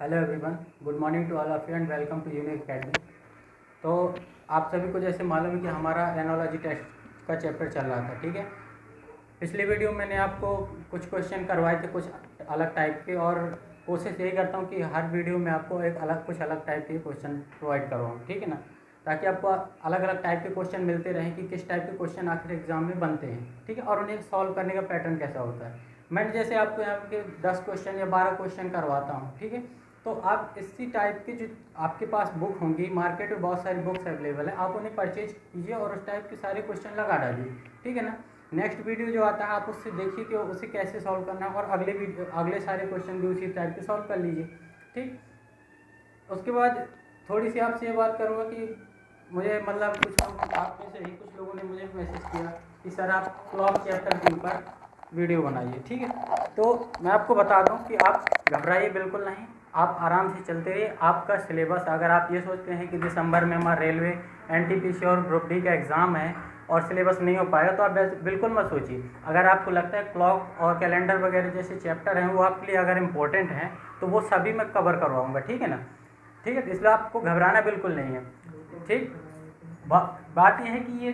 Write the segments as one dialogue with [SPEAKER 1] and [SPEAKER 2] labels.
[SPEAKER 1] Hello everyone, good morning to all of you and welcome to Unique Academy. तो आप सभी को जैसे मालूम है कि हमारा एनोलॉजी टेस्ट का चैप्टर चल रहा था, ठीक है। पिछली वीडियो में मैंने आपको कुछ क्वेश्चन करवाए थे कुछ अलग टाइप के, और कोशिश यही करता हूँ कि हर वीडियो में आपको कुछ अलग टाइप के क्वेश्चन प्रोवाइड करवाऊँ, ठीक है ना, ताकि आपको अलग अलग टाइप के क्वेश्चन मिलते रहें कि किस टाइप के क्वेश्चन आखिर एग्जाम में बनते हैं, ठीक है, और उन्हें सॉल्व करने का पैटर्न कैसा होता है। मैं जैसे आपको यहाँ के 10 क्वेश्चन या 12 क्वेश्चन करवाता हूँ, ठीक है, तो आप इसी टाइप की जो आपके पास बुक होंगी, मार्केट में बहुत सारी बुक्स अवेलेबल है, आप उन्हें परचेज कीजिए और उस टाइप के सारे क्वेश्चन लगा डालिए, ठीक है ना। नेक्स्ट वीडियो जो आता है आप उससे देखिए कि उसे कैसे सॉल्व करना है, और अगले सारे क्वेश्चन भी उसी टाइप के सॉल्व कर लीजिए, ठीक। उसके बाद थोड़ी सी आपसे ये बात करूँगा कि मुझे मतलब कुछ आप में से ही कुछ लोगों ने मुझे मैसेज किया कि सर आप क्लॉक चैप्टर के ऊपर वीडियो बनाइए, ठीक है। तो मैं आपको बता दूं कि आप घबराइए बिल्कुल नहीं, आप आराम से चलते रहिए। आपका सिलेबस, अगर आप ये सोचते हैं कि दिसंबर में हमारा रेलवे एनटीपीसी और ग्रुप डी का एग्ज़ाम है और सिलेबस नहीं हो पाएगा, तो आप बिल्कुल मत सोचिए। अगर आपको लगता है क्लॉक और कैलेंडर वगैरह जैसे चैप्टर हैं वो आपके लिए अगर इम्पोर्टेंट हैं, तो वो सभी मैं कवर करवाऊँगा, ठीक है ना, ठीक है। इसलिए आपको घबराना बिल्कुल नहीं है, ठीक। बात यह है कि ये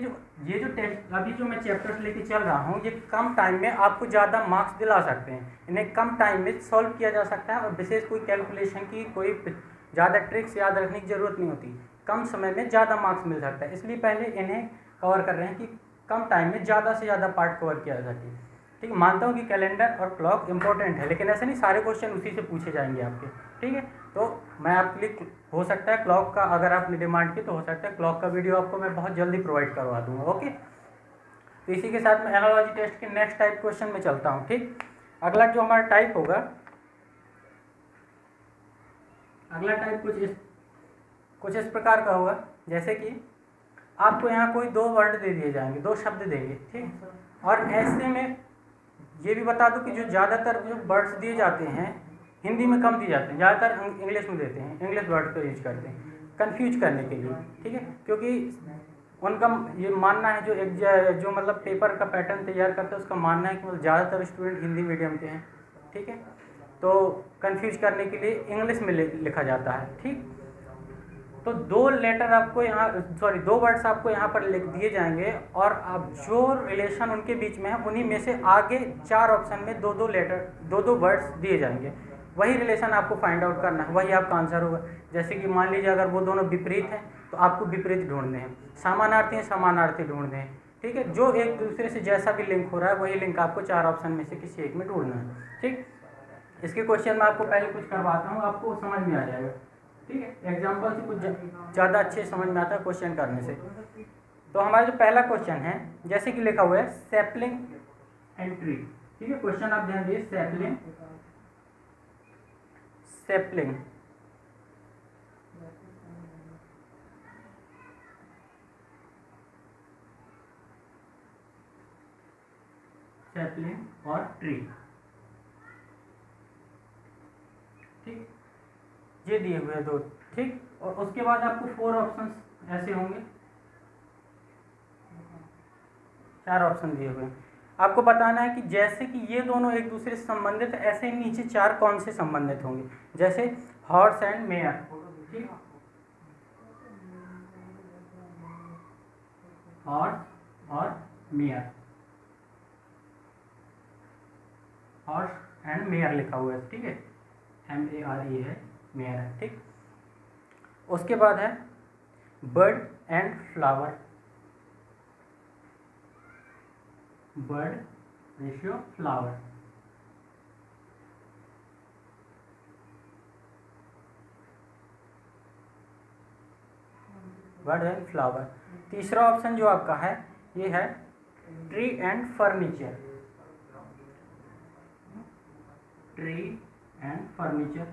[SPEAKER 1] जो टेस्ट अभी जो मैं चैप्टर्स लेके चल रहा हूँ, ये कम टाइम में आपको ज़्यादा मार्क्स दिला सकते हैं। इन्हें कम टाइम में सॉल्व किया जा सकता है और विशेष कोई कैलकुलेशन की कोई ज़्यादा ट्रिक्स याद रखने की ज़रूरत नहीं होती। कम समय में ज़्यादा मार्क्स मिल सकता है, इसलिए पहले इन्हें कवर कर रहे हैं कि कम टाइम में ज़्यादा से ज़्यादा पार्ट कवर किया जा सके, ठीक है। मानता हूँ कि कैलेंडर और क्लॉक इंपॉर्टेंट है, लेकिन ऐसा नहीं सारे क्वेश्चन उसी से पूछे जाएंगे आपके, ठीक है। तो मैं आपके लिए हो सकता है क्लॉक का, अगर आपने डिमांड की तो हो सकता है क्लॉक का वीडियो आपको मैं बहुत जल्दी प्रोवाइड करवा दूंगा, ओके। तो इसी के साथ मैं एनालॉजी टेस्ट के नेक्स्ट टाइप क्वेश्चन में चलता हूँ, ठीक। अगला जो हमारा टाइप होगा, अगला टाइप कुछ इस प्रकार का होगा, जैसे कि आपको यहाँ कोई दो वर्ड दे दिए जाएंगे, दो शब्द देंगे, ठीक। और ऐसे में ये भी बता दूं कि जो ज़्यादातर जो वर्ड्स दिए जाते हैं हिंदी में कम दिए जाते हैं, ज़्यादातर इंग्लिश में देते हैं, इंग्लिश वर्ड का यूज करते हैं कंफ्यूज करने के लिए, ठीक है। क्योंकि उनका ये मानना है, जो मतलब पेपर का पैटर्न तैयार करते हैं उसका मानना है कि मतलब ज़्यादातर स्टूडेंट हिंदी मीडियम के हैं, ठीक है। तो कंफ्यूज करने के लिए इंग्लिश में लिखा जाता है, ठीक। तो दो लेटर आपको यहाँ, सॉरी, दो वर्ड्स आपको यहाँ पर लिख दिए जाएंगे, और अब जो रिलेशन उनके बीच में है उन्हीं में से आगे चार ऑप्शन में दो दो लेटर, दो दो वर्ड्स दिए जाएंगे। वही रिलेशन आपको फाइंड आउट करना है, वही आपका आंसर होगा। जैसे कि मान लीजिए अगर वो दोनों विपरीत हैं तो आपको विपरीत ढूंढने हैं, समानार्थी हैं समानार्थी ढूंढने हैं, ठीक है। जो एक दूसरे से जैसा भी लिंक हो रहा है वही लिंक आपको चार ऑप्शन में से किसी एक में ढूंढना है, ठीक। इसके क्वेश्चन में आपको पहले कुछ करवाता हूँ, आपको समझ में आ जाएगा, ठीक है। एग्जाम्पल से कुछ ज़्यादा अच्छे समझ में आता है क्वेश्चन करने से। तो हमारा जो पहला क्वेश्चन है, जैसे कि लिखा हुआ है सैपलिंग एंड ट्री, ठीक है। क्वेश्चन आप ध्यान दिए, सैपलिंग सैपलिंग सैपलिंग और ट्री, ठीक, ये दिए हुए हैं दो, ठीक। और उसके बाद आपको फोर ऑप्शंस ऐसे होंगे, चार ऑप्शन दिए हुए हैं। आपको बताना है कि जैसे कि ये दोनों एक दूसरे से संबंधित है, ऐसे ही नीचे चार कौन से संबंधित होंगे, जैसे हॉर्स एंड मेयर, ठीक, हॉर्स और मेयर, हॉर्स एंड मेयर लिखा हुआ है, ठीक है, MERE है, मेयर है, ठीक। उसके बाद है bird and flower, bird ratio flower, bird and flower. तीसरा ऑप्शन जो आपका है ये है tree and furniture, tree and furniture,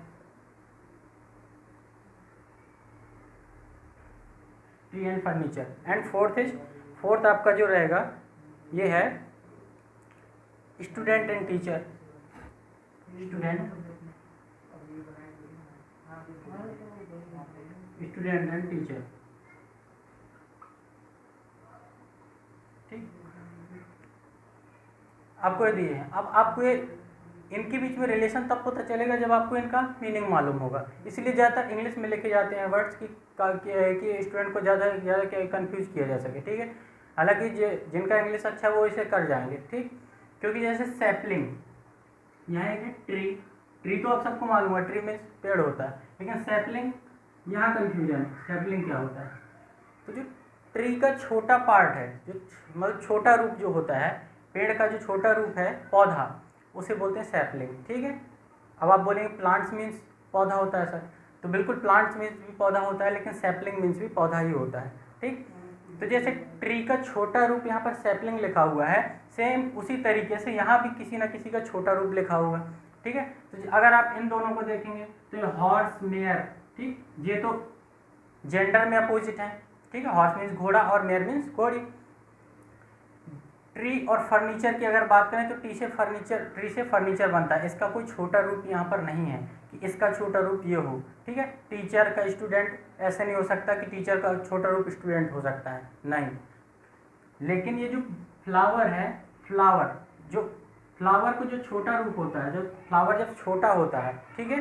[SPEAKER 1] tree and furniture. And fourth आपका जो रहेगा ये है student and teacher, student and teacher, ठीक। आपको ये दिए हैं, अब आपको ये इनके बीच में रिलेशन तब पता चलेगा जब आपको इनका मीनिंग मालूम होगा। इसलिए ज़्यादातर इंग्लिश में लिखे जाते हैं वर्ड्स कि स्टूडेंट को ज़्यादा कंफ्यूज किया जा सके, ठीक है। हालांकि जिनका इंग्लिश अच्छा है वो इसे कर जाएंगे, ठीक। क्योंकि जैसे सैपलिंग, यहाँ एक ट्री, ट्री तो आप सबको मालूम है, ट्री में पेड़ होता है, लेकिन सैपलिंग यहाँ कन्फ्यूजन, सैपलिंग क्या होता है। तो जो ट्री का छोटा पार्ट है, जो मतलब छोटा रूप जो होता है, पेड़ का जो छोटा रूप है, पौधा, उसे बोलते हैं सैपलिंग, ठीक है। अब आप बोलेंगे प्लांट्स मीन्स पौधा होता है सर, तो बिल्कुल प्लांट्स मीन्स भी पौधा होता है, लेकिन सैपलिंग मीन्स भी पौधा ही होता है, ठीक। तो जैसे ट्री का छोटा रूप यहाँ पर सैपलिंग लिखा हुआ है, सेम उसी तरीके से यहाँ भी किसी न किसी का छोटा रूप लिखा हुआ है, ठीक है। तो अगर आप इन दोनों को देखेंगे तो ये हॉर्स मेयर, ठीक, ये तो जेंडर में अपोजिट है, ठीक है। हॉर्स मीन्स घोड़ा और मेयर मीन्स घोड़ी। ट्री और फर्नीचर की अगर बात करें तो ट्री से फर्नीचर बनता है। इसका कोई छोटा रूप यहाँ पर नहीं है कि इसका छोटा रूप ये हो, ठीक है। टीचर का स्टूडेंट ऐसे नहीं हो सकता कि टीचर का छोटा रूप स्टूडेंट हो सकता है, नहीं। लेकिन ये जो फ्लावर है, फ्लावर को जो छोटा रूप होता है, जो फ्लावर जब छोटा होता है, ठीक है,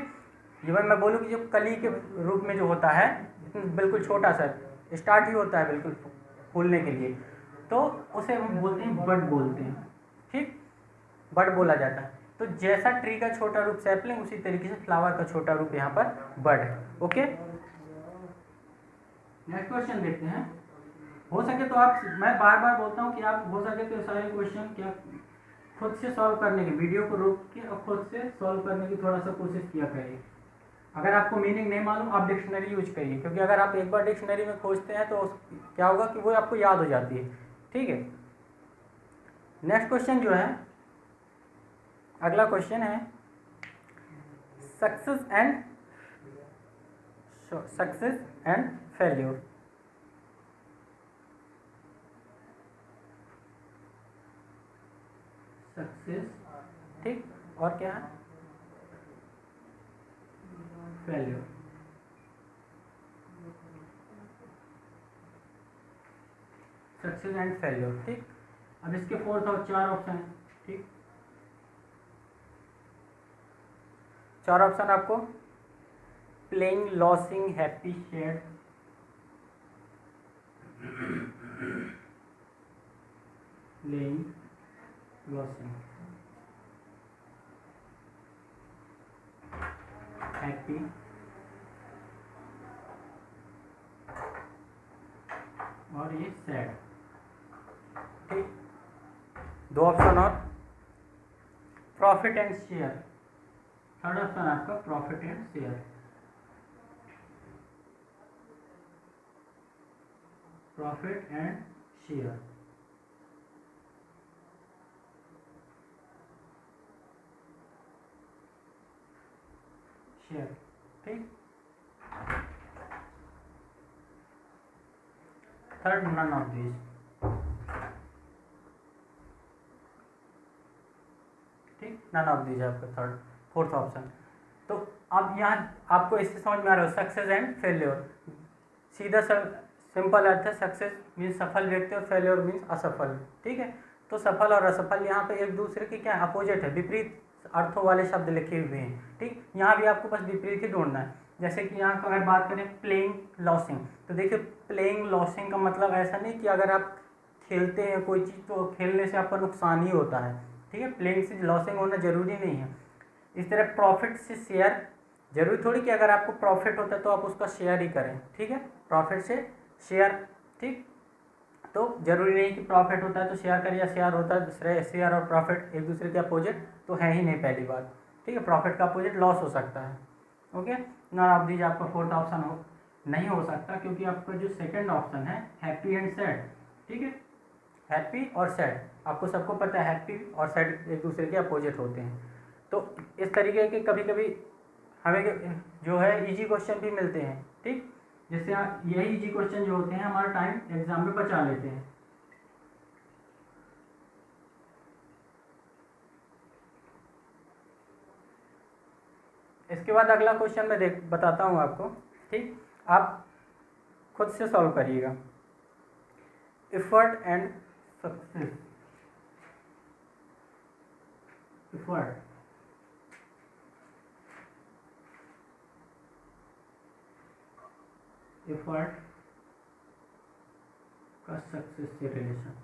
[SPEAKER 1] ये मैं बोलूँ कि जो कली के रूप में जो होता है, बिल्कुल छोटा सा स्टार्ट ही होता है बिल्कुल फूलने के लिए, तो उसे हम बोलते हैं बड बोलते हैं, ठीक, बड बोला जाता है। तो जैसा ट्री का छोटा रूप सैपलिंग, उसी तरीके से फ्लावर का छोटा रूप यहाँ पर बड है, ओके। नेक्स्ट क्वेश्चन देखते हैं। हो सके तो आप, मैं बार बार बोलता हूँ कि आप हो सके तो सारे क्वेश्चन क्या खुद से सॉल्व करने की, वीडियो को रोक के और खुद से सॉल्व करने की थोड़ा सा कोशिश किया करिए। अगर आपको मीनिंग नहीं मालूम, आप डिक्शनरी यूज करिए, क्योंकि अगर आप एक बार डिक्शनरी में खोजते हैं तो क्या होगा कि वो आपको याद हो जाती है, ठीक है। नेक्स्ट क्वेश्चन जो है, अगला क्वेश्चन है सक्सेस एंड फेल्योर। सक्सेस, ठीक, और क्या है, फेल्योर। सक्सेस एंड फेल्योर, ठीक। अब इसके 4 और 4 ऑप्शन है, ठीक। 4 ऑप्शन आपको playing, losing, happy, share, playing, losing, happy, और ये सैड, ठीक। 2 ऑप्शन और profit and share. Third option आपका profit and share, profit and share, share, ठीक। थर्ड नन ऑफ दिस, ठीक, नन ऑफ दिस आपका थर्ड, फोर्थ ऑप्शन। तो अब यहाँ आपको इससे समझ में आ रहा है सक्सेस एंड फेल्योर, सीधा सिंपल अर्थ है। सक्सेस मीन्स सफल व्यक्ति और फेल्योर मीन्स असफल, ठीक है। तो सफल और असफल यहाँ पे एक दूसरे के क्या अपोजिट है, विपरीत अर्थों वाले शब्द लिखे हुए हैं, ठीक। यहाँ भी आपको बस विपरीत ही ढूंढना है। जैसे कि यहाँ अगर बात करें प्लेइंग, लॉसिंग, तो देखिए प्लेइंग, लॉसिंग का मतलब ऐसा नहीं कि अगर आप खेलते हैं कोई चीज़ तो खेलने से आपका नुकसान ही होता है, ठीक है। प्लेइंग से लॉसिंग होना जरूरी नहीं है। इस तरह प्रॉफिट से शेयर, जरूरी थोड़ी कि अगर आपको प्रॉफिट होता है तो आप उसका शेयर ही करें, ठीक है। प्रॉफिट से शेयर, ठीक, तो जरूरी नहीं कि प्रॉफिट होता है तो शेयर करें, या शेयर होता है, शेयर और प्रॉफिट एक दूसरे के अपोजिट तो है ही नहीं, पहली बात, ठीक है। प्रॉफिट का अपोजिट लॉस हो सकता है, ओके। नन ऑफ दीज आपका फोर्थ ऑप्शन नहीं हो सकता, क्योंकि आपका जो सेकंड ऑप्शन है हैप्पी एंड सैड, ठीक है। हैप्पी और सैड, आपको सबको पता है हैप्पी और सैड एक दूसरे के अपोजिट होते हैं। तो इस तरीके के कभी कभी हमें जो है इजी क्वेश्चन भी मिलते हैं, ठीक। जैसे यही इजी क्वेश्चन जो होते हैं हमारा टाइम एग्जाम में बचा लेते हैं। इसके बाद अगला क्वेश्चन मैं बताता हूँ आपको, ठीक, आप खुद से सॉल्व करिएगा। Effort and success, effort effort का सक्सेस से रिलेशन,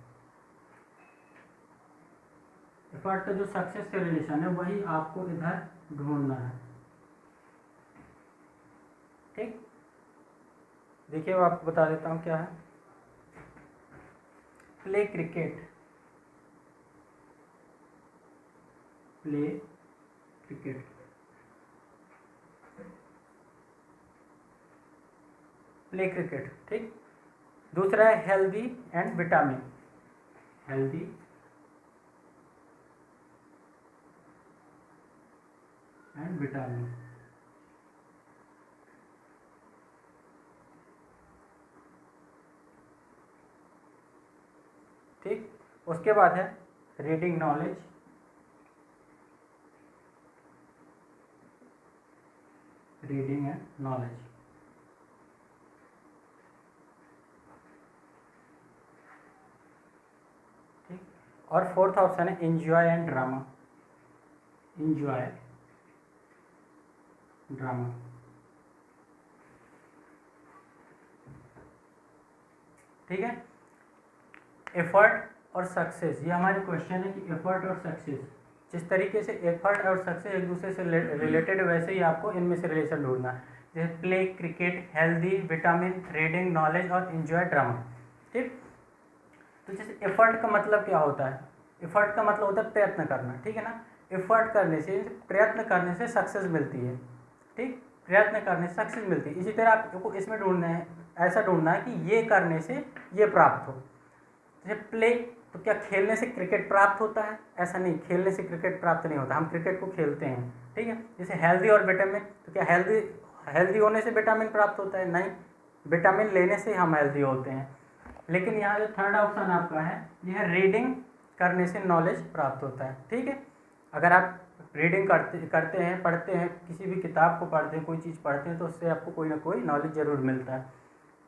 [SPEAKER 1] एफर्ट का जो सक्सेस से रिलेशन है वही आपको इधर ढूंढना है। ठीक, देखिए वो आपको बता देता हूँ क्या है। Play cricket, play cricket, play cricket. ठीक, दूसरा है healthy and vitamin, healthy and vitamin. ठीक, उसके बाद है reading knowledge, reading and knowledge. ठीक, और फोर्थ ऑप्शन है enjoy and drama, enjoy drama. ठीक है, एफर्ट और सक्सेस, ये हमारे क्वेश्चन है कि एफर्ट और सक्सेस, जिस तरीके से एफर्ट और सक्सेस एक दूसरे से रिलेटेड है वैसे ही आपको इनमें से रिलेशन ढूंढना है, जैसे play cricket, healthy, vitamin, reading knowledge और एंजॉय ड्रामा। ठीक, तो जैसे एफर्ट का मतलब क्या होता है, एफर्ट का मतलब होता है प्रयत्न करना। ठीक है ना, एफर्ट करने से, प्रयत्न करने से सक्सेस मिलती है। ठीक, प्रयत्न करने से सक्सेस मिलती है। इसी तरह आपको इसमें ढूंढना है, ऐसा ढूंढना है कि ये करने से ये प्राप्त हो। जैसे प्ले, तो क्या खेलने से क्रिकेट प्राप्त होता है? ऐसा नहीं, खेलने से क्रिकेट प्राप्त नहीं होता, हम क्रिकेट को खेलते हैं। ठीक है, जैसे हेल्दी और विटामिन, तो क्या हेल्दी होने से विटामिन प्राप्त होता है? नहीं, विटामिन लेने से हम हेल्दी होते हैं। लेकिन यहाँ जो थर्ड ऑप्शन आपका है, यह रीडिंग करने से नॉलेज प्राप्त होता है। ठीक है, अगर आप रीडिंग करते हैं, पढ़ते हैं, किसी भी किताब को पढ़ते हैं, कोई चीज़ पढ़ते हैं, तो उससे आपको कोई ना कोई नॉलेज ज़रूर मिलता है।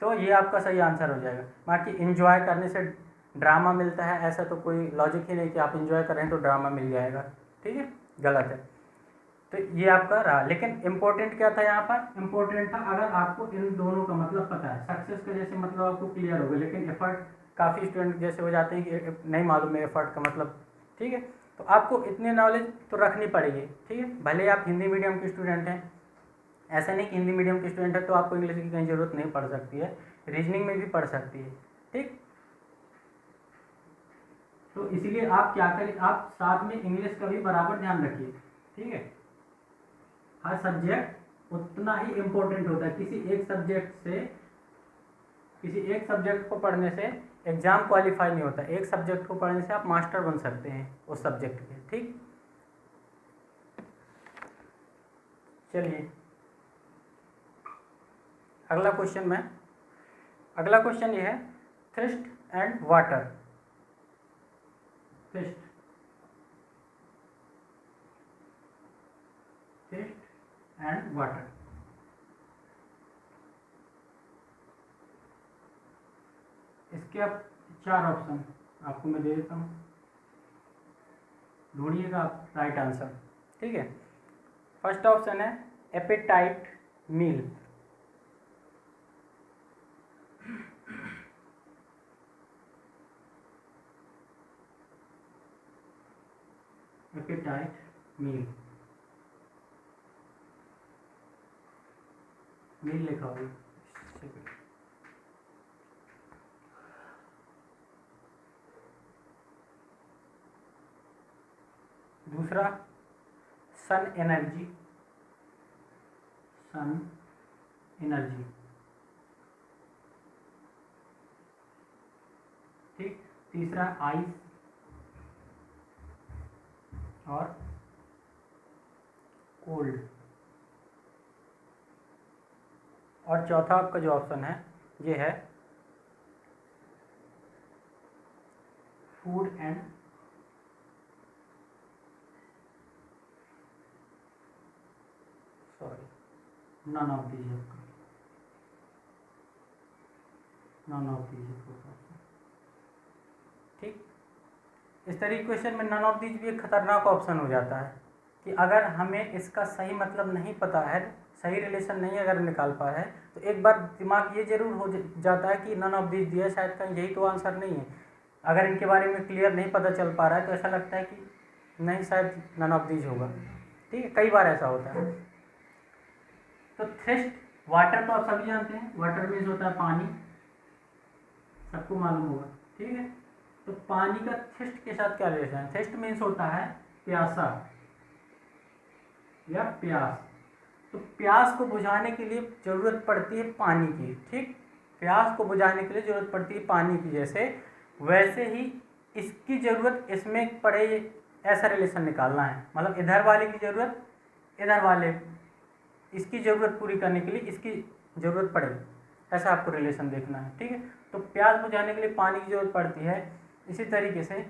[SPEAKER 1] तो ये आपका सही आंसर हो जाएगा। बाकी इंजॉय करने से ड्रामा मिलता है, ऐसा तो कोई लॉजिक ही नहीं कि आप इंजॉय करें तो ड्रामा मिल जाएगा। ठीक है, गलत है। तो ये आपका रहा। लेकिन इम्पोर्टेंट क्या था यहाँ पर? इम्पोर्टेंट था अगर आपको इन दोनों का मतलब पता है, सक्सेस का जैसे मतलब आपको क्लियर होगा, लेकिन एफर्ट, काफ़ी स्टूडेंट जैसे हो जाते हैं कि नहीं मालूम है एफर्ट का मतलब। ठीक है, तो आपको इतनी नॉलेज तो रखनी पड़ेगी। ठीक है, भले आप हिंदी मीडियम के स्टूडेंट हैं, ऐसा नहीं कि हिंदी मीडियम के स्टूडेंट है तो आपको इंग्लिश की कहीं ज़रूरत नहीं पड़ सकती है, रीजनिंग में भी पढ़ सकती है। ठीक, तो इसलिए आप क्या करें, आप साथ में इंग्लिश का भी बराबर ध्यान रखिए। ठीक है, हर सब्जेक्ट उतना ही इम्पोर्टेंट होता है। किसी एक सब्जेक्ट को पढ़ने से एग्जाम क्वालिफाई नहीं होता, एक सब्जेक्ट को पढ़ने से आप मास्टर बन सकते हैं उस सब्जेक्ट के। ठीक, चलिए अगला क्वेश्चन ये है, थ्रिस्ट एंड वाटर, थ्रिस्ट एंड वाटर। इसके अब 4 ऑप्शन आपको मैं दे देता हूँ, ढूंढिएगा आप राइट आंसर। ठीक है, फर्स्ट ऑप्शन है एपेटाइट मील, एपेटाइट मील, मील लिखा होगा। दूसरा सन एनर्जी, सन एनर्जी। ठीक, तीसरा आइस और कोल्ड, और चौथा आपका जो ऑप्शन है ये है food and none of these, none of these. ठीक, इस तरीके क्वेश्चन में नन ऑफ दीज भी एक खतरनाक ऑप्शन हो जाता है कि अगर हमें इसका सही मतलब नहीं पता है सही रिलेशन नहीं अगर निकाल पा रहा है तो एक बार दिमाग ये जरूर हो जाता है कि नन ऑफ दिस दिया, शायद कहीं यही तो आंसर नहीं है। अगर इनके बारे में क्लियर नहीं पता चल पा रहा है तो ऐसा लगता है कि नहीं, शायद नन ऑफ दिस होगा। ठीक है, कई बार ऐसा होता है। तो थ्रस्ट वाटर तो आप सभी जानते हैं, वाटर मीन्स होता है पानी, सबको मालूम होगा। ठीक है, तो पानी का थ्रस्ट के साथ क्या रिलेशन है? थ्रस्ट मीन्स होता है प्यासा या प्यास। तो प्यास को बुझाने के लिए जरूरत पड़ती है पानी की। ठीक, प्यास को बुझाने के लिए जरूरत पड़ती है पानी की, जैसे वैसे ही इसकी जरूरत इसमें पड़े, ऐसा रिलेशन निकालना है। मतलब इधर वाले की जरूरत इधर वाले, इसकी ज़रूरत पूरी करने के लिए इसकी ज़रूरत पड़े, ऐसा आपको रिलेशन देखना है। ठीक है, तो प्यास बुझाने के लिए पानी की ज़रूरत पड़ती है। इसी तरीके से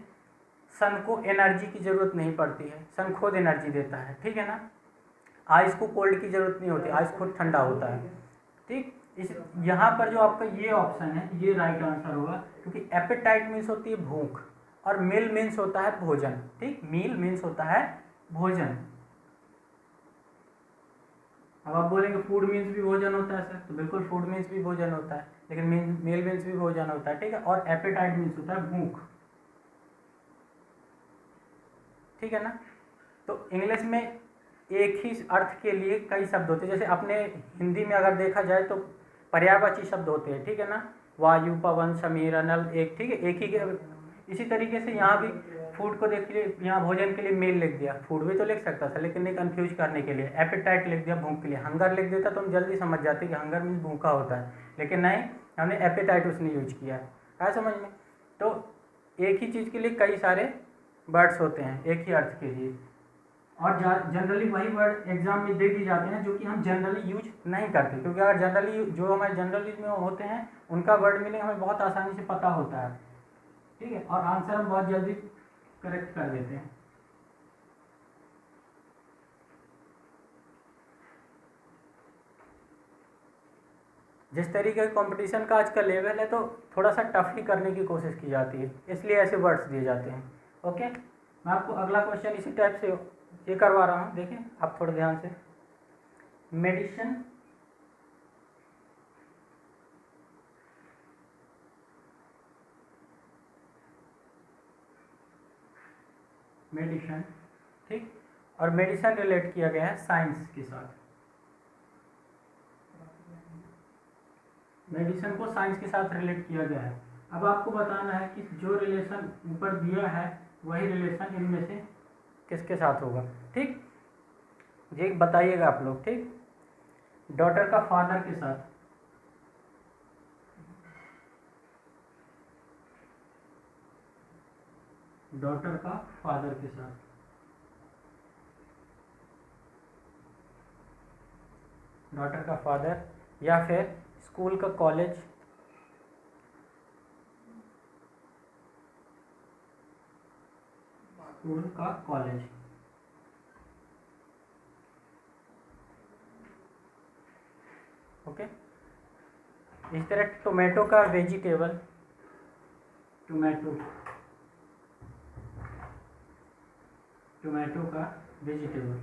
[SPEAKER 1] सन को एनर्जी की ज़रूरत नहीं पड़ती है, सन खुद एनर्जी देता है। ठीक है ना, आइस को कोल्ड की ज़रूरत नहीं होती, आइस खुद ठंडा होता है। ठीक, इस यहाँ पर जो आपका ये ऑप्शन है ये राइट आंसर होगा, क्योंकि एपेटाइट मीन्स होती है भूख और मील मीन्स होता है भोजन। ठीक, मील मीन्स होता है भोजन। अब आप बोलेंगे फूड मीन्स भी भोजन होता है सर, तो बिल्कुल फूड मीन्स भी भोजन होता है, लेकिन मील मीन्स भी भोजन होता है। ठीक है, और एपेटाइट मीन्स होता है भूख। ठीक है ना, तो इंग्लिश में एक ही अर्थ के लिए कई शब्द होते हैं। जैसे अपने हिंदी में अगर देखा जाए तो पर्यायवाची शब्द होते हैं। ठीक है ना, वायु, पवन, समीर, नल, एक। ठीक है, एक ही के। इसी तरीके से यहाँ भी फूड को देख लीजिए, यहाँ भोजन के लिए मील लिख दिया, फूड भी तो लिख सकता था लेकिन नहीं, कंफ्यूज करने के लिए एपेटाइट लिख दिया भूख के लिए। हंगर लिख देता तो हम जल्दी समझ जाते कि हंगर मीन्स भूखा होता है, लेकिन नहीं, हमने एपेटाइट उसने यूज किया है समझ में। तो एक ही चीज़ के लिए कई सारे वर्ड्स होते हैं एक ही अर्थ के लिए, और जनरली वही वर्ड एग्जाम में दे दिए जाते हैं जो कि हम जनरली यूज नहीं करते, क्योंकि अगर जनरली जो हमारे जनरल यूज में होते हैं उनका वर्ड मीनिंग हमें बहुत आसानी से पता होता है। ठीक है, और आंसर हम बहुत जल्दी करेक्ट कर देते हैं। जिस तरीके का कंपटीशन का आज का लेवल है तो थोड़ा सा टफ ही करने की कोशिश की जाती है, इसलिए ऐसे वर्ड्स दिए जाते हैं। ओके, मैं आपको अगला क्वेश्चन इसी टाइप से ये करवा रहा हूँ, देखें आप थोड़ा ध्यान से। मेडिसिन ठीक, और मेडिसिन रिलेट किया गया है साइंस के साथ। मेडिसिन को साइंस के साथ रिलेट किया गया है। अब आपको बताना है कि जो रिलेशन ऊपर दिया है वही रिलेशन इनमें से किसके साथ होगा। ठीक, ये बताइएगा आप लोग। ठीक, डॉटर का फादर के साथ, डॉटर का फादर के साथ, डॉटर का फादर, या फिर स्कूल का कॉलेज, स्कूल का कॉलेज। ओके, इस तरह टोमेटो का वेजिटेबल, टोमेटो का वेजिटेबल,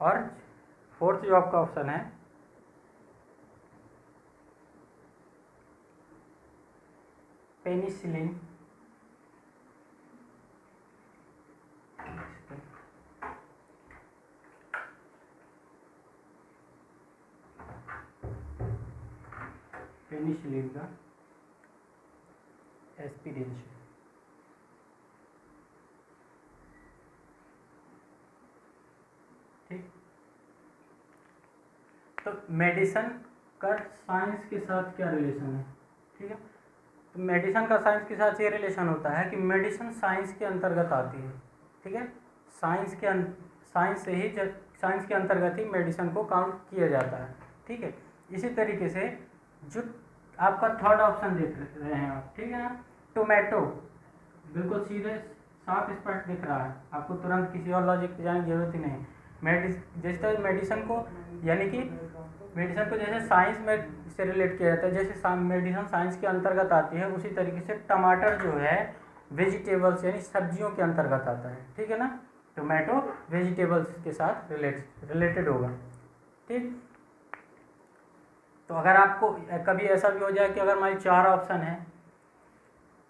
[SPEAKER 1] और फोर्थ जो आपका ऑप्शन है पेनिसिलिन, पेनिसिलिन का एस्पिरिन। ठीक, तो मेडिसिन का साइंस के साथ क्या रिलेशन है? ठीक है, तो मेडिसिन का साइंस के साथ ये रिलेशन होता है कि मेडिसिन साइंस के अंतर्गत आती है। ठीक है, साइंस के अंतर्गत ही मेडिसिन को काउंट किया जाता है। ठीक है, इसी तरीके से जो आपका थर्ड ऑप्शन देख रहे हैं आप, ठीक है ना, टोमेटो, बिल्कुल सीधे साफ स्पष्ट दिख रहा है, आपको तुरंत किसी और लॉजिक पे जाने की जरूरत ही नहीं। जिस तरह मेडिसिन को, यानी कि मेडिसिन को जैसे साइंस में से रिलेट किया जाता है, जैसे मेडिसिन साइंस के अंतर्गत आती है, उसी तरीके से टमाटर जो है वेजिटेबल्स यानी सब्जियों के अंतर्गत आता है, ठीक है ना। टोमेटो वेजिटेबल्स के साथ रिलेटेड होगा, ठीक। तो अगर आपको कभी ऐसा भी हो जाए कि अगर हमारी 4 ऑप्शन है,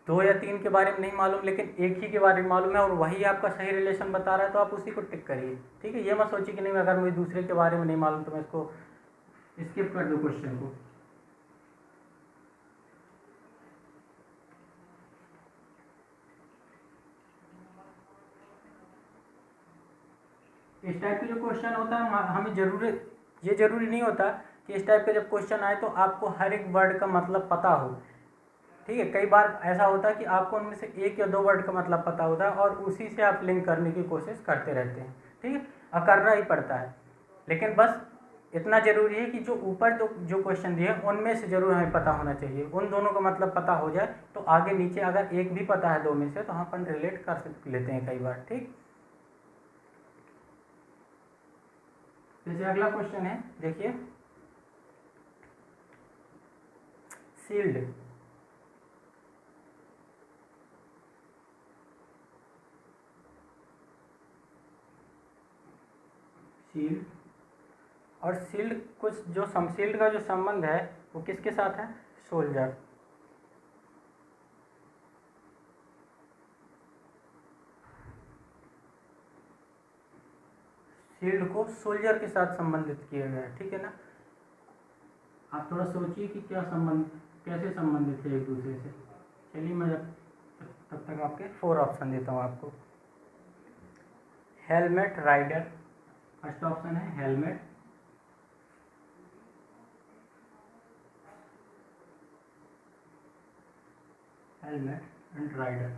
[SPEAKER 1] 2 या 3 के बारे में नहीं मालूम लेकिन एक ही के बारे में मालूम है और वही आपका सही रिलेशन बता रहा है, तो आप उसी को टिक करिए, ठीक है। ये मत सोचिए कि नहीं अगर मुझे दूसरे के बारे में नहीं मालूम तो मैं इसको स्किप कर दूँ क्वेश्चन को। इस टाइप के जो क्वेश्चन होता है हमें ये जरूरी नहीं होता कि इस टाइप के जब क्वेश्चन आए तो आपको हर एक वर्ड का मतलब पता हो, ठीक है। कई बार ऐसा होता है कि आपको उनमें से 1 या 2 वर्ड का मतलब पता होता है और उसी से आप लिंक करने की कोशिश करते रहते हैं, ठीक है, और करना ही पड़ता है। लेकिन बस इतना ज़रूरी है कि जो ऊपर जो क्वेश्चन दिए उनमें से ज़रूर हमें पता होना चाहिए, उन दोनों का मतलब पता हो जाए तो आगे नीचे अगर एक भी पता है 2 में से तो हम अपन रिलेट कर लेते हैं कई बार, ठीक। जैसे अगला क्वेश्चन है, देखिए, शील्ड। शील्ड और शील्ड कुछ जो शील्ड का जो संबंध है वो किसके साथ है? सोल्जर। शील्ड को सोल्जर के साथ संबंधित किया गया है, ठीक है ना। आप थोड़ा सोचिए कि क्या संबंध, कैसे संबंधित है एक दूसरे से। चलिए मैं तब तक आपके 4 ऑप्शन देता हूँ आपको। हेलमेट, राइडर, फर्स्ट ऑप्शन है हेलमेट, हेलमेट एंड राइडर,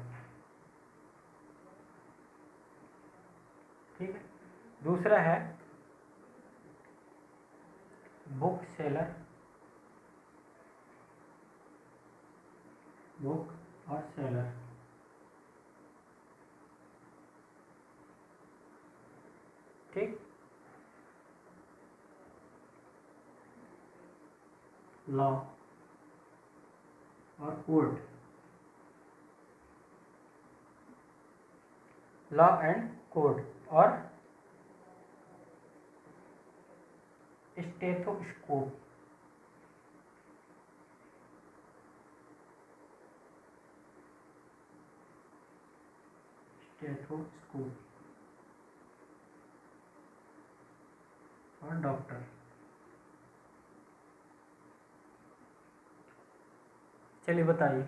[SPEAKER 1] ठीक है। दूसरा है बुक सेलर, बुक और सेलर, ठीक। लॉ और कोर्ट, लॉ एंड कोर्ट और स्टेथोस्कोप, स्टेथोस्कोप और डॉक्टर। चलिए बताइए,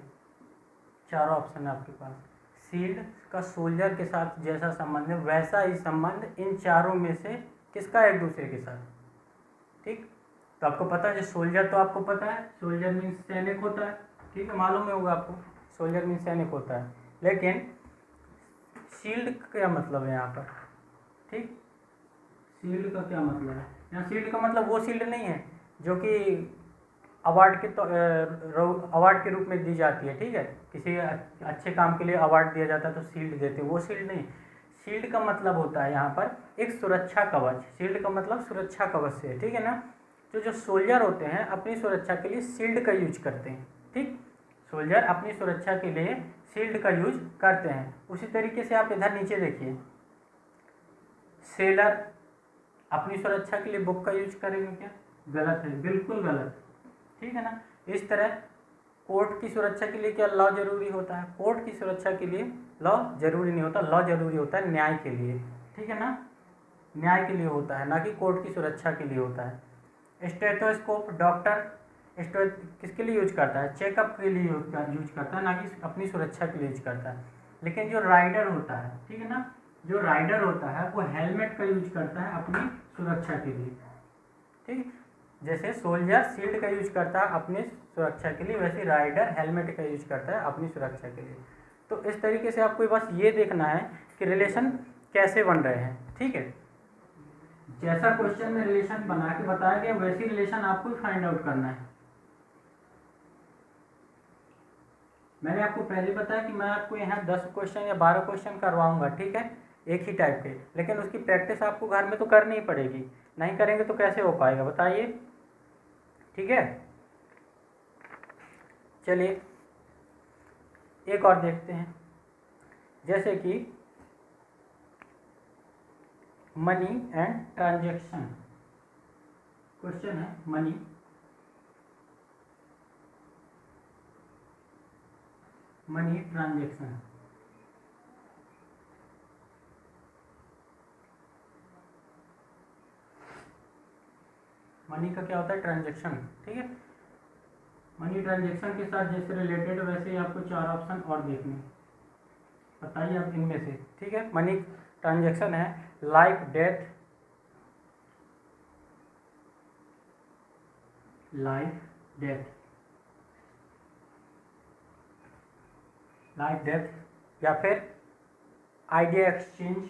[SPEAKER 1] 4 ऑप्शन है आपके पास। शील्ड का सोल्जर के साथ जैसा संबंध है वैसा ही संबंध इन चारों में से किसका एक दूसरे के साथ, ठीक। तो आपको पता है जो सोल्जर, तो आपको पता है सोल्जर मीन्स सैनिक होता है, ठीक है, मालूम है होगा आपको, सोल्जर मीन्स सैनिक होता है। लेकिन शील्ड का क्या मतलब है यहाँ पर, ठीक। शील्ड का क्या मतलब है यहाँ? शील्ड का मतलब वो शील्ड नहीं है जो कि अवार्ड के रूप में दी जाती है, ठीक है। किसी अच्छे काम के लिए अवार्ड दिया जाता है तो शील्ड देते हैं, वो शील्ड नहीं। शील्ड का मतलब होता है यहाँ पर एक सुरक्षा कवच। शील्ड का मतलब सुरक्षा कवच से, ठीक है ना। जो सोल्जर होते हैं अपनी सुरक्षा के लिए शील्ड का यूज करते हैं, ठीक। सोल्जर अपनी सुरक्षा के लिए शील्ड का यूज करते हैं। उसी तरीके से आप इधर नीचे देखिए, सेलर अपनी सुरक्षा के लिए बुक का यूज करेंगे क्या? गलत है, बिल्कुल गलत, ठीक है ना। इस तरह कोर्ट की सुरक्षा के लिए क्या लॉ जरूरी होता है? कोर्ट की सुरक्षा के लिए लॉ जरूरी नहीं होता, लॉ जरूरी होता है न्याय के लिए, ठीक है ना। न्याय के लिए होता है, ना कि कोर्ट की सुरक्षा के लिए होता है। स्टेथोस्कोप डॉक्टर किसके लिए यूज करता है? चेकअप के लिए यूज करता है, ना कि अपनी सुरक्षा के लिए यूज करता है। लेकिन जो राइडर होता है, ठीक है ना, जो राइडर होता है वो हेलमेट का यूज करता है अपनी सुरक्षा के लिए, ठीक। जैसे सोल्जर शील्ड का यूज करता है अपनी सुरक्षा के लिए, वैसे राइडर हेलमेट का यूज करता है अपनी सुरक्षा के लिए। तो इस तरीके से आपको बस ये देखना है कि रिलेशन कैसे बन रहे हैं, ठीक है। जैसा क्वेश्चन में रिलेशन बना के बताया गया वैसी रिलेशन आपको फाइंड आउट करना है। मैंने आपको पहले बताया कि मैं आपको यहाँ 10 क्वेश्चन या 12 क्वेश्चन करवाऊंगा, ठीक है, एक ही टाइप के। लेकिन उसकी प्रैक्टिस आपको घर में तो करनी ही पड़ेगी, नहीं करेंगे तो कैसे हो पाएगा बताइए, ठीक है। चलिए एक और देखते हैं। जैसे कि मनी एंड ट्रांजैक्शन। क्वेश्चन है मनी ट्रांजैक्शन। मनी का क्या होता है? ट्रांजैक्शन। ठीक है, मनी ट्रांजैक्शन के साथ जैसे रिलेटेड वैसे ही आपको 4 ऑप्शन और देखने, बताइए आप इनमें से। ठीक है, मनी ट्रांजैक्शन है लाइफ डेथ, लाइफ डेथ या फिर idea exchange,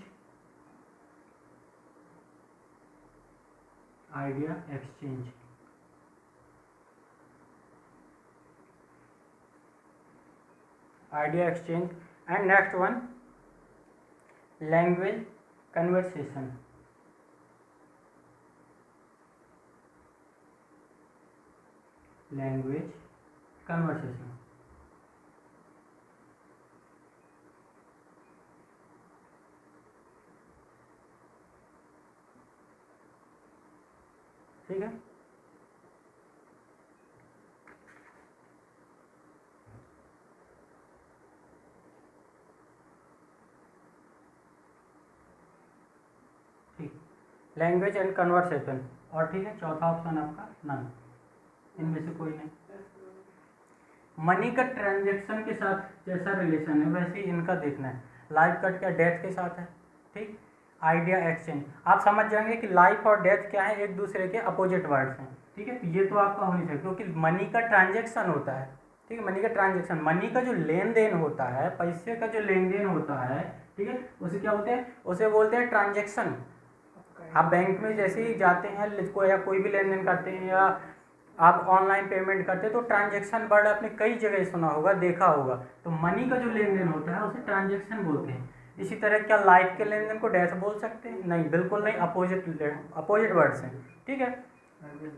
[SPEAKER 1] idea exchange and next one language conversation. ठीक है, लैंग्वेज एंड कन्वर्सेशन। और ठीक है, चौथा ऑप्शन आपका नन, इनमें से कोई नहीं। मनी का ट्रांजैक्शन के साथ जैसा रिलेशन है वैसे ही इनका देखना है। लाइफ कट क्या डेथ के साथ है। ठीक, आइडिया एक्सचेंज, आप समझ जाएंगे कि लाइफ और डेथ क्या है, एक दूसरे के अपोजिट वर्ड्स हैं। ठीक है, तो ये तो आपका होनी चाहिए क्योंकि मनी का ट्रांजैक्शन होता है। ठीक है, मनी का ट्रांजैक्शन, मनी का जो लेन देन होता है, पैसे का जो लेन देन होता है, ठीक है, उसे क्या होते हैं? उसे बोलते हैं ट्रांजैक्शन। आप बैंक में जैसे ही जाते हैं कोई भी लेन देन करते हैं या आप ऑनलाइन पेमेंट करते हैं तो ट्रांजैक्शन वर्ड आपने कई जगह सुना होगा, देखा होगा। तो मनी का जो लेन देन होता है उसे ट्रांजैक्शन बोलते हैं। इसी तरह क्या लाइफ के लेन देन को डेथ बोल सकते हैं? नहीं, बिल्कुल नहीं, अपोजिट वर्ड्स हैं। ठीक है,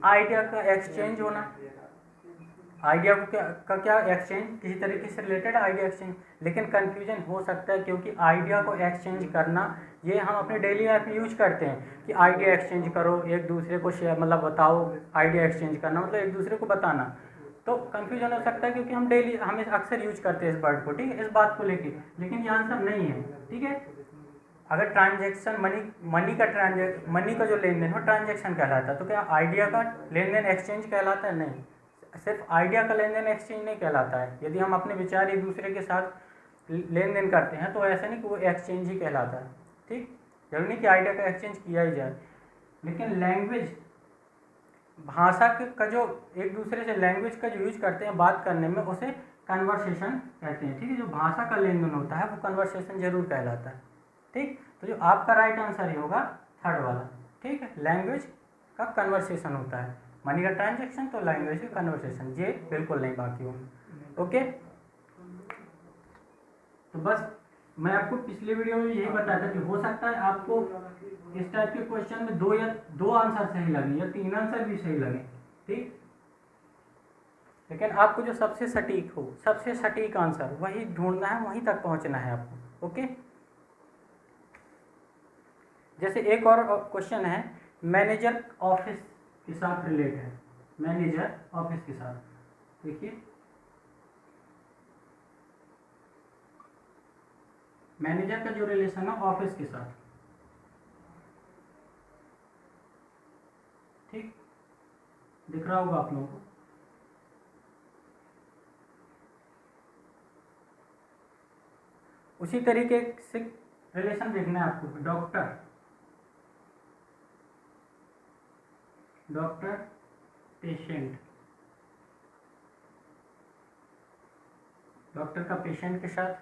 [SPEAKER 1] आइडिया का एक्सचेंज होना, आइडिया का क्या एक्सचेंज, किसी तरीके से रिलेटेड आइडिया एक्सचेंज। लेकिन कंफ्यूजन हो सकता है क्योंकि आइडिया को एक्सचेंज करना ये हम अपने डेली लाइफ में यूज करते हैं कि आइडिया एक्सचेंज करो, एक दूसरे को शेयर, मतलब बताओ, आइडिया एक्सचेंज करना मतलब एक दूसरे को बताना। तो कंफ्यूजन हो सकता है क्योंकि हमें अक्सर यूज करते हैं इस वर्ड को। ठीक है, इस बात को लेके, लेकिन ये आंसर नहीं है। ठीक है, अगर ट्रांजेक्शन मनी का जो लेन देन हो ट्रांजेक्शन कहलाता है तो क्या आइडिया का लेन देन एक्सचेंज कहलाता है? नहीं, सिर्फ आइडिया का लेन देन एक्सचेंज नहीं कहलाता है। यदि हम अपने विचार एक दूसरे के साथ लेन देन करते हैं तो ऐसा नहीं कि वो एक्सचेंज ही कहलाता है। ठीक, जरूरी नहीं कि आइडिया का एक्सचेंज किया ही जाए। लेकिन लैंग्वेज, भाषा का जो एक दूसरे से लैंग्वेज का जो यूज करते हैं बात करने में, उसे कन्वर्सेशन कहते हैं। ठीक है, जो भाषा का लेन देन होता है वो कन्वर्सेशन जरूर कहलाता है। ठीक, तो जो आपका राइट आंसर ही होगा थर्ड वाला। ठीक है, लैंग्वेज का कन्वर्सेशन होता है, मनी का ट्रांजैक्शन तो लैंग्वेज का कन्वर्सेशन, ये बिल्कुल नहीं बाकी हो। ओके, तो बस मैं आपको पिछले वीडियो में यही बताया था कि हो सकता है आपको इस टाइप के क्वेश्चन में दो आंसर सही लगे या 3 आंसर भी सही लगे। ठीक, लेकिन आपको जो सबसे सटीक हो, सबसे सटीक आंसर वही ढूंढना है, वहीं तक पहुंचना है आपको। ओके, जैसे एक और क्वेश्चन है मैनेजर ऑफिस के साथ रिलेट है, मैनेजर ऑफिस के साथ। देखिए, मैनेजर का जो रिलेशन है ऑफिस के साथ। ठीक, दिख रहा होगा आप लोगों को। उसी तरीके से रिलेशन देखना है आपको, डॉक्टर पेशेंट, डॉक्टर का पेशेंट के साथ,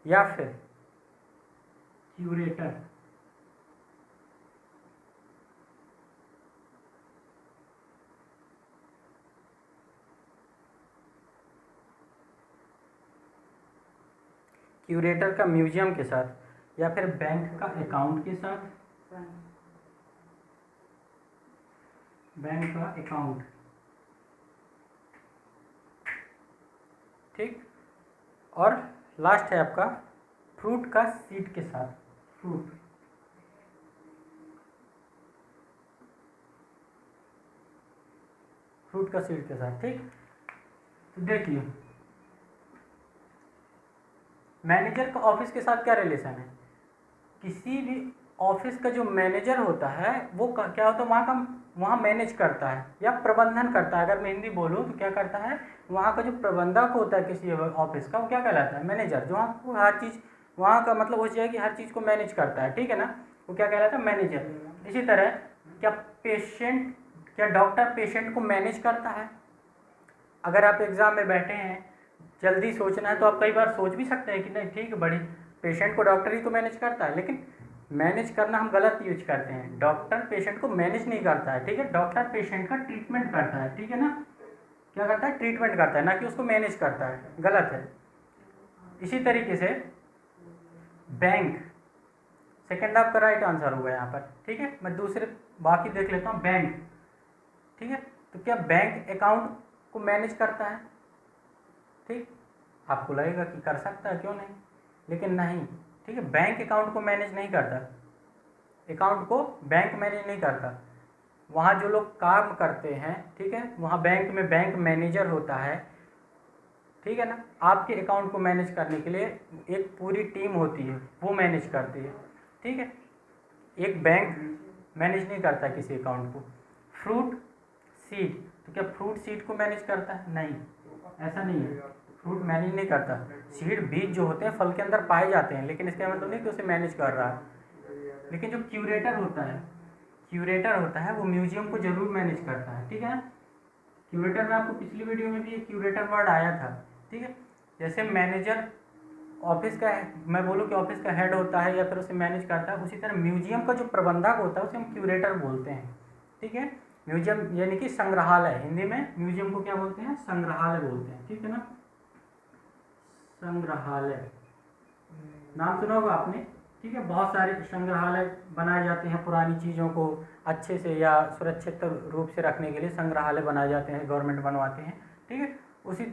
[SPEAKER 1] या फिर क्यूरेटर, का म्यूजियम के साथ, या फिर बैंक का अकाउंट के साथ, बैंक का अकाउंट। ठीक, और लास्ट है आपका फ्रूट का सीड के साथ, फ्रूट का सीड के साथ, ठीक। तो देखिए मैनेजर का ऑफिस के साथ क्या रिलेशन है। किसी भी ऑफिस का जो मैनेजर होता है वो क्या होता है, वहाँ मैनेज करता है या प्रबंधन करता है। अगर मैं हिंदी बोलूँ तो क्या करता है, वहाँ का जो प्रबंधक होता है किसी ऑफिस का, वो क्या कहलाता है, मैनेजर। जो आपको हर चीज़ वहाँ का मतलब हो जाए कि हर चीज़ को मैनेज करता है, ठीक है ना, वो क्या कहलाता है, मैनेजर। इसी तरह क्या डॉक्टर पेशेंट को मैनेज करता है। अगर आप एग्ज़ाम में बैठे हैं, जल्दी सोचना है, तो आप कई बार सोच भी सकते हैं कि नहीं ठीक है, बड़ी पेशेंट को डॉक्टर ही तो मैनेज करता है। लेकिन मैनेज करना हम गलत यूज करते हैं, डॉक्टर पेशेंट को मैनेज नहीं करता है, ठीक है। डॉक्टर पेशेंट का ट्रीटमेंट करता है, ठीक है ना, क्या करता है, ट्रीटमेंट करता है, ना कि उसको मैनेज करता है, गलत है। इसी तरीके से बैंक, सेकेंड आपका राइट आंसर होगा यहाँ पर, ठीक है। मैं दूसरे बाकी देख लेता हूँ, बैंक, ठीक है। तो क्या बैंक अकाउंट को मैनेज करता है, ठीक। आपको लगेगा कि कर सकता है, क्यों नहीं, लेकिन नहीं, ठीक है। बैंक अकाउंट को मैनेज नहीं करता, अकाउंट को बैंक मैनेज नहीं करता। वहाँ जो लोग काम करते हैं, ठीक है, वहाँ बैंक में बैंक मैनेजर होता है, ठीक है ना। आपके अकाउंट को मैनेज करने के लिए एक पूरी टीम होती है, वो मैनेज करती है, ठीक है। एक बैंक मैनेज नहीं करता किसी अकाउंट को। फ्रूट सीड, तो क्या फ्रूट सीड को मैनेज करता है, नहीं, ऐसा नहीं है, फ्रूट मैनेज नहीं करता। सीड बीज जो होते हैं फल के अंदर पाए जाते हैं, लेकिन इसका मतलब नहीं कि उसे मैनेज कर रहा है। लेकिन जो क्यूरेटर होता है वो म्यूजियम को जरूर मैनेज करता है, ठीक है ना। क्यूरेटर में आपको पिछली वीडियो में भी एक क्यूरेटर वर्ड आया था, ठीक है। जैसे मैनेजर ऑफिस का, मैं बोलूँ कि ऑफिस का हेड होता है या फिर उसे मैनेज करता है, उसी तरह म्यूजियम का जो प्रबंधक होता है उसे हम क्यूरेटर बोलते हैं, ठीक है। म्यूजियम यानी कि संग्रहालय, हिंदी में म्यूजियम को क्या बोलते हैं, संग्रहालय बोलते हैं, ठीक है ना, संग्रहालय, नाम सुना होगा आपने, ठीक है। बहुत सारे संग्रहालय बनाए जाते हैं, पुरानी चीज़ों को अच्छे से या सुरक्षित रूप से रखने के लिए संग्रहालय बनाए जाते हैं, गवर्नमेंट बनवाते हैं, ठीक है। उसी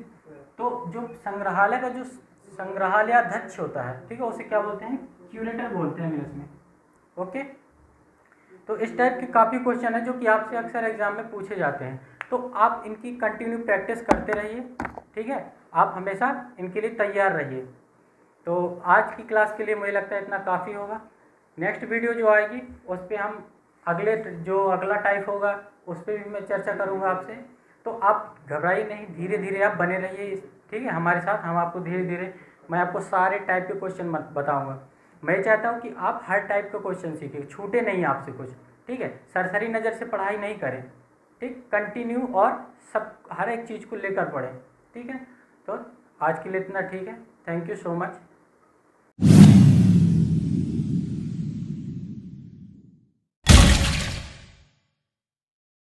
[SPEAKER 1] तो जो संग्रहालय का जो संग्रहालयाध्यक्ष होता है, ठीक है, उसे क्या बोलते हैं, क्यूरेटर बोलते हैं इंग्लिश में, ओके। तो इस टाइप के काफ़ी क्वेश्चन है जो कि आपसे अक्सर एग्जाम में पूछे जाते हैं, तो आप इनकी कंटिन्यू प्रैक्टिस करते रहिए, ठीक है। आप हमेशा इनके लिए तैयार रहिए। तो आज की क्लास के लिए मुझे लगता है इतना काफ़ी होगा। नेक्स्ट वीडियो जो आएगी उस पर हम अगला टाइप होगा उस पर भी मैं चर्चा करूँगा आपसे। तो आप घबराइए नहीं, धीरे धीरे आप बने रहिए, ठीक है, हमारे साथ। हम आपको धीरे धीरे मैं आपको सारे टाइप के क्वेश्चन बताऊँगा। मैं चाहता हूँ कि आप हर टाइप का क्वेश्चन सीखें, छूटे नहीं आपसे कुछ, ठीक है। सरसरी नज़र से पढ़ाई नहीं करें, ठीक, कंटिन्यू और सब हर एक चीज़ को लेकर पढ़ें, ठीक है। तो आज के लिए इतना ठीक है, थैंक यू सो मच।